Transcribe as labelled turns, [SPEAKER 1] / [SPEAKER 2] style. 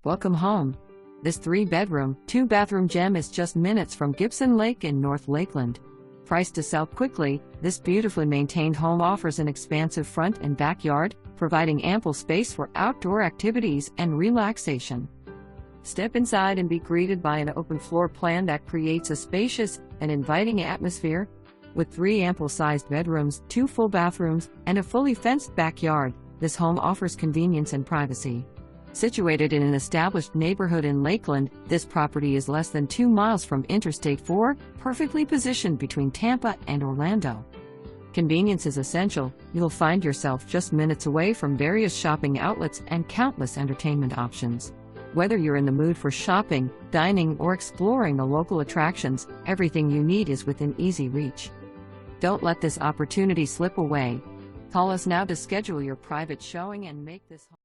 [SPEAKER 1] Welcome home. This 3-bedroom, 2-bathroom gem is just minutes from Gibson Lake in North Lakeland. Priced to sell quickly, this beautifully maintained home offers an expansive front and backyard, providing ample space for outdoor activities and relaxation. Step inside and be greeted by an open floor plan that creates a spacious and inviting atmosphere. With 3 ample-sized bedrooms, 2 full bathrooms, and a fully fenced backyard, this home offers convenience and privacy. Situated in an established neighborhood in Lakeland, this property is less than 2 miles from Interstate 4, perfectly positioned between Tampa and Orlando. Convenience is essential. You'll find yourself just minutes away from various shopping outlets and countless entertainment options. Whether you're in the mood for shopping, dining, or exploring the local attractions, everything you need is within easy reach. Don't let this opportunity slip away. Call us now to schedule your private showing and make this home